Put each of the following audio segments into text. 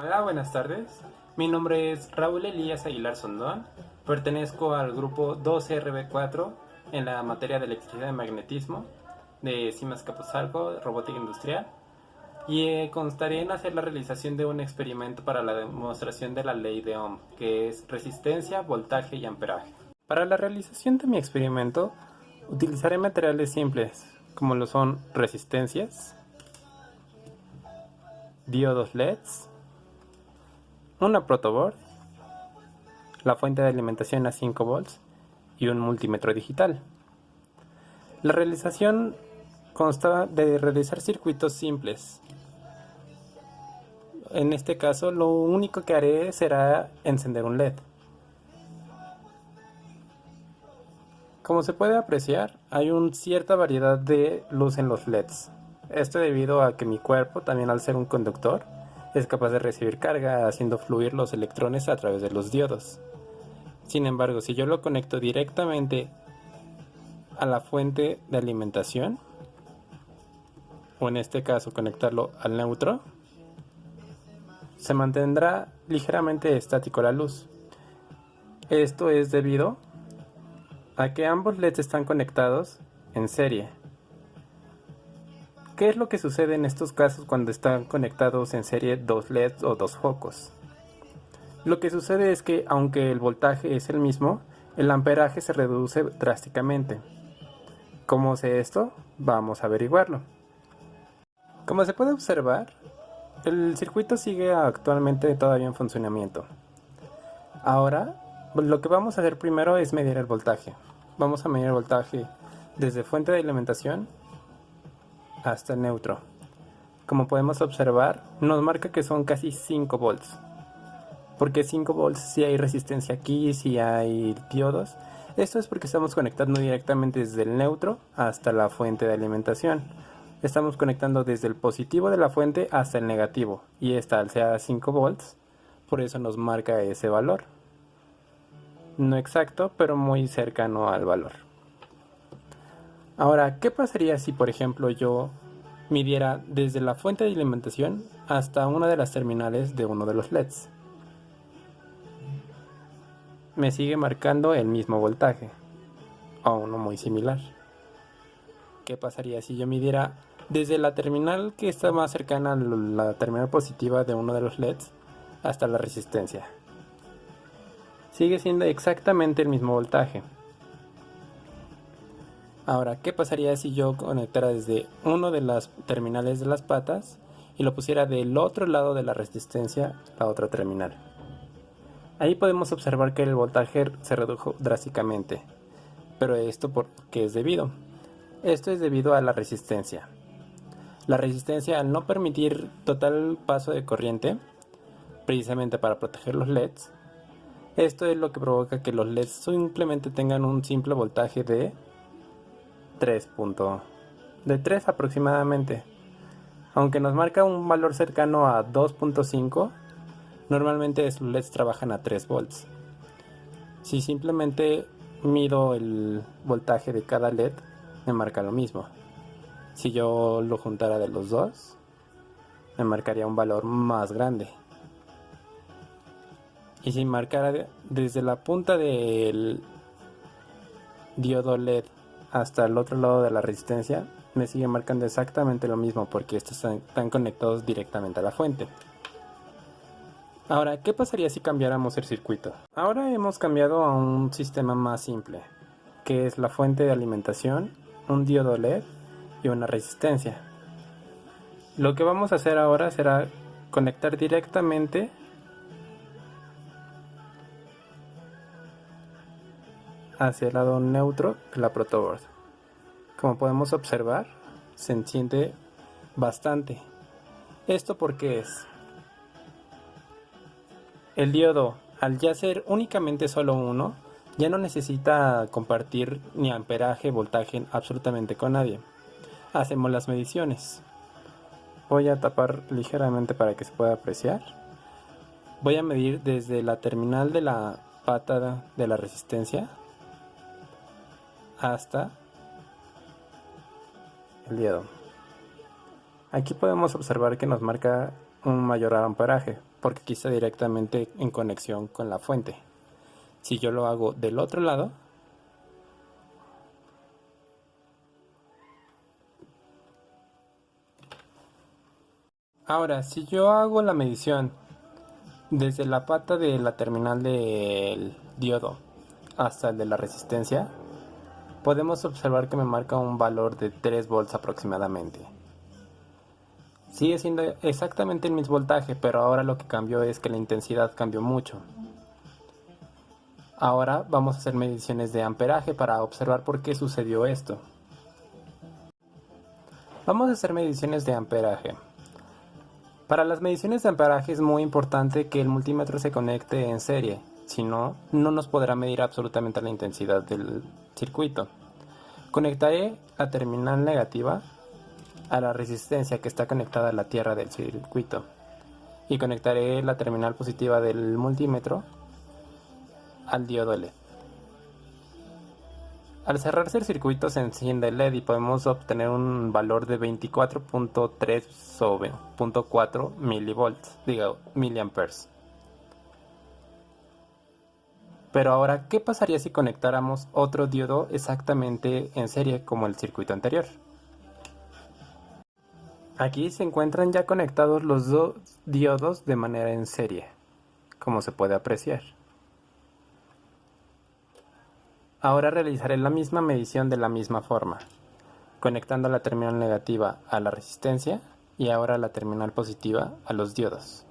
Hola, buenas tardes. Mi nombre es Raúl Elías Aguilar Sondón. Pertenezco al grupo 2RB4 en la materia de electricidad y magnetismo de Siemens Capuzalco, robótica industrial. Y constaré en hacer la realización de un experimento para la demostración de la ley de Ohm, que es resistencia, voltaje y amperaje. Para la realización de mi experimento, utilizaré materiales simples, como lo son resistencias, diodos LEDs, una protoboard, la fuente de alimentación a 5 volts y un multímetro digital. La realización consta de realizar circuitos simples. En este caso, lo único que haré será encender un LED. Como se puede apreciar, hay una cierta variedad de luz en los LEDs. Esto debido a que mi cuerpo, también al ser un conductor, es capaz de recibir carga haciendo fluir los electrones a través de los diodos. Sin embargo, si yo lo conecto directamente a la fuente de alimentación, o en este caso conectarlo al neutro, se mantendrá ligeramente estático la luz. Esto es debido a que ambos LEDs están conectados en serie. ¿Qué es lo que sucede en estos casos cuando están conectados en serie dos LEDs o dos focos? Lo que sucede es que aunque el voltaje es el mismo, el amperaje se reduce drásticamente. ¿Cómo sé esto? Vamos a averiguarlo. Como se puede observar, el circuito sigue actualmente todavía en funcionamiento. Ahora, lo que vamos a hacer primero es medir el voltaje. Vamos a medir el voltaje desde fuente de alimentación hasta el neutro. Como podemos observar, nos marca que son casi 5 volts. ¿Por qué 5 volts si hay resistencia aquí, si hay diodos? Esto es porque estamos conectando directamente desde el neutro hasta la fuente de alimentación. Estamos conectando desde el positivo de la fuente hasta el negativo, y esta al ser 5 volts, por eso nos marca ese valor. No exacto, pero muy cercano al valor. Ahora, ¿qué pasaría si por ejemplo yo midiera desde la fuente de alimentación hasta una de las terminales de uno de los LEDs? Me sigue marcando el mismo voltaje, o uno muy similar. ¿Qué pasaría si yo midiera desde la terminal que está más cercana a la terminal positiva de uno de los LEDs hasta la resistencia? Sigue siendo exactamente el mismo voltaje. Ahora, ¿qué pasaría si yo conectara desde uno de las terminales de las patas y lo pusiera del otro lado de la resistencia, la otra terminal? Ahí podemos observar que el voltaje se redujo drásticamente. Pero esto ¿por qué es debido? Esto es debido a la resistencia. La resistencia, al no permitir total paso de corriente, precisamente para proteger los LEDs, esto es lo que provoca que los LEDs simplemente tengan un simple voltaje de 3 aproximadamente. Aunque nos marca un valor cercano a 2.5, normalmente los LEDs trabajan a 3 volts. Si simplemente mido el voltaje de cada LED, me marca lo mismo. Si yo lo juntara de los dos, me marcaría un valor más grande. Y si marcara desde la punta del diodo LED hasta el otro lado de la resistencia, me sigue marcando exactamente lo mismo porque estos están conectados directamente a la fuente. Ahora, ¿qué pasaría si cambiáramos el circuito? Ahora hemos cambiado a un sistema más simple, que es la fuente de alimentación, un diodo LED y una resistencia. Lo que vamos a hacer ahora será conectar directamente hacia el lado neutro de la protoboard. Como podemos observar, se enciende bastante. ¿Esto por qué es? El diodo, al ya ser únicamente solo uno, ya no necesita compartir ni amperaje, voltaje absolutamente con nadie. Hacemos las mediciones. Voy a tapar ligeramente para que se pueda apreciar. Voy a medir desde la terminal de la pata de la resistencia hasta el diodo. Aquí podemos observar que nos marca un mayor amperaje, porque aquí está directamente en conexión con la fuente. Si yo lo hago del otro lado, ahora si yo hago la medición desde la pata de la terminal del diodo hasta el de la resistencia, podemos observar que me marca un valor de 3 volts aproximadamente. Sigue siendo exactamente el mismo voltaje, pero ahora lo que cambió es que la intensidad cambió mucho. Ahora vamos a hacer mediciones de amperaje para observar por qué sucedió esto. Vamos a hacer mediciones de amperaje. Para las mediciones de amperaje es muy importante que el multímetro se conecte en serie, si no, no nos podrá medir absolutamente la intensidad del circuito. Conectaré la terminal negativa a la resistencia que está conectada a la tierra del circuito y conectaré la terminal positiva del multímetro al diodo LED. Al cerrarse el circuito se enciende el LED y podemos obtener un valor de 24.3 sobre 0.4 miliamperes. Pero ahora, ¿qué pasaría si conectáramos otro diodo exactamente en serie como el circuito anterior? Aquí se encuentran ya conectados los dos diodos de manera en serie, como se puede apreciar. Ahora realizaré la misma medición de la misma forma, conectando la terminal negativa a la resistencia y ahora la terminal positiva a los diodos.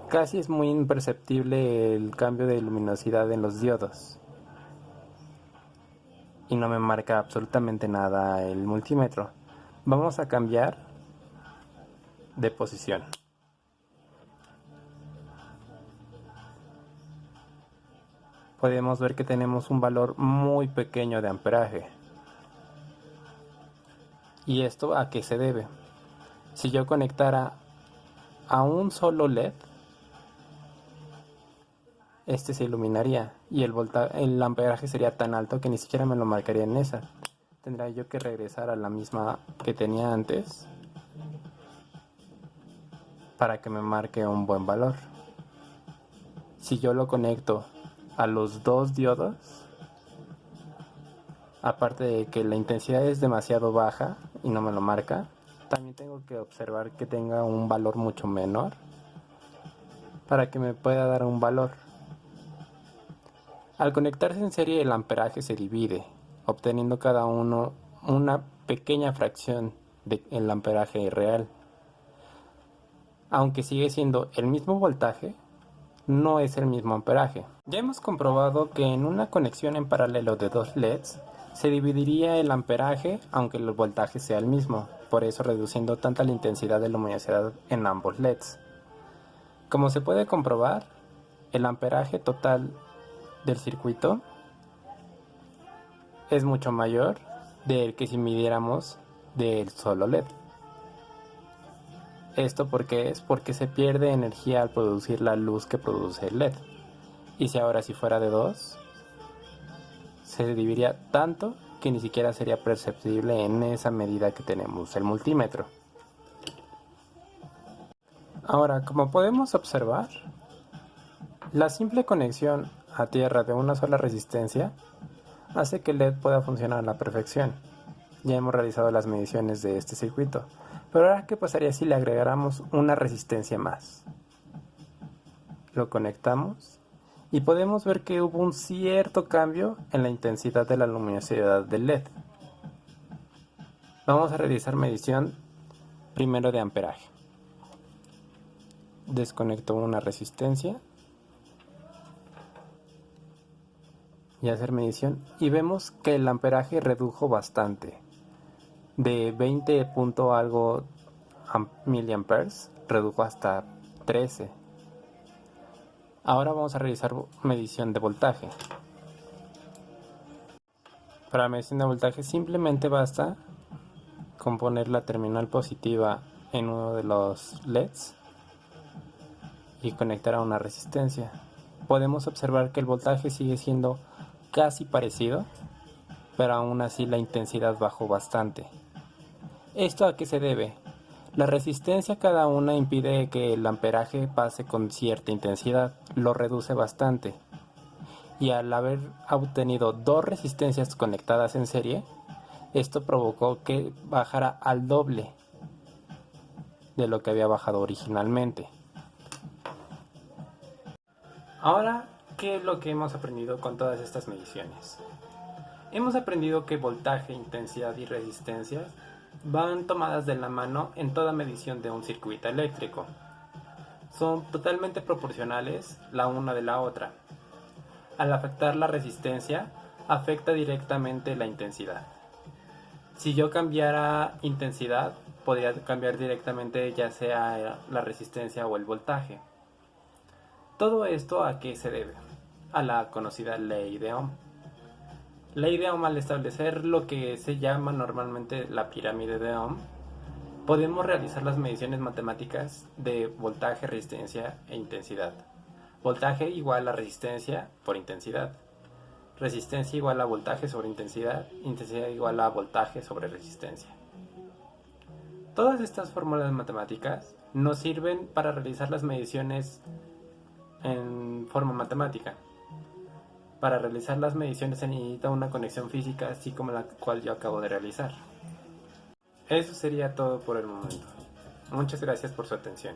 Casi es muy imperceptible el cambio de luminosidad en los diodos y no me marca absolutamente nada el multímetro. Vamos a cambiar de posición. Podemos ver que tenemos un valor muy pequeño de amperaje. ¿Y esto a qué se debe? Si yo conectara a un solo LED, este se iluminaría y el amperaje sería tan alto que ni siquiera me lo marcaría en esa. Tendría yo que regresar a la misma que tenía antes para que me marque un buen valor. Si yo lo conecto a los dos diodos, aparte de que la intensidad es demasiado baja y no me lo marca, también tengo que observar que tenga un valor mucho menor para que me pueda dar un valor. Al conectarse en serie el amperaje se divide, obteniendo cada uno una pequeña fracción del amperaje real. Aunque sigue siendo el mismo voltaje, no es el mismo amperaje. Ya hemos comprobado que en una conexión en paralelo de dos LEDs se dividiría el amperaje aunque el voltaje sea el mismo, por eso reduciendo tanta la intensidad de luminosidad en ambos LEDs. Como se puede comprobar, el amperaje total del circuito es mucho mayor del que si midiéramos del solo LED. Esto porque se pierde energía al producir la luz que produce el LED. Y si fuera de 2, se dividiría tanto que ni siquiera sería perceptible en esa medida que tenemos el multímetro. Ahora, como podemos observar, la simple conexión a tierra de una sola resistencia hace que el LED pueda funcionar a la perfección. Ya hemos realizado las mediciones de este circuito. Pero ahora, ¿qué pasaría si le agregáramos una resistencia más? Lo conectamos y podemos ver que hubo un cierto cambio en la intensidad de la luminosidad del LED. Vamos a realizar medición primero de amperaje. Desconecto una resistencia y hacer medición y vemos que el amperaje redujo bastante. De 20 punto algo miliamperes redujo hasta 13. Ahora vamos a realizar medición de voltaje. Para la medición de voltaje simplemente basta con poner la terminal positiva en uno de los LEDs y conectar a una resistencia. Podemos observar que el voltaje sigue siendo casi parecido, pero aún así la intensidad bajó bastante. ¿Esto a qué se debe? La resistencia a cada una impide que el amperaje pase con cierta intensidad, lo reduce bastante. Y al haber obtenido dos resistencias conectadas en serie, esto provocó que bajara al doble de lo que había bajado originalmente. Ahora, ¿qué es lo que hemos aprendido con todas estas mediciones? Hemos aprendido que voltaje, intensidad y resistencia van tomadas de la mano en toda medición de un circuito eléctrico. Son totalmente proporcionales la una de la otra. Al afectar la resistencia, afecta directamente la intensidad. Si yo cambiara intensidad, podría cambiar directamente ya sea la resistencia o el voltaje. ¿Todo esto a qué se debe? A la conocida ley de Ohm. Ley de Ohm, al establecer lo que se llama normalmente la pirámide de Ohm, podemos realizar las mediciones matemáticas de voltaje, resistencia e intensidad. Voltaje igual a resistencia por intensidad. Resistencia igual a voltaje sobre intensidad. Intensidad igual a voltaje sobre resistencia. Todas estas fórmulas matemáticas nos sirven para realizar las mediciones en forma matemática. Para realizar las mediciones se necesita una conexión física, así como la cual yo acabo de realizar. Eso sería todo por el momento. Muchas gracias por su atención.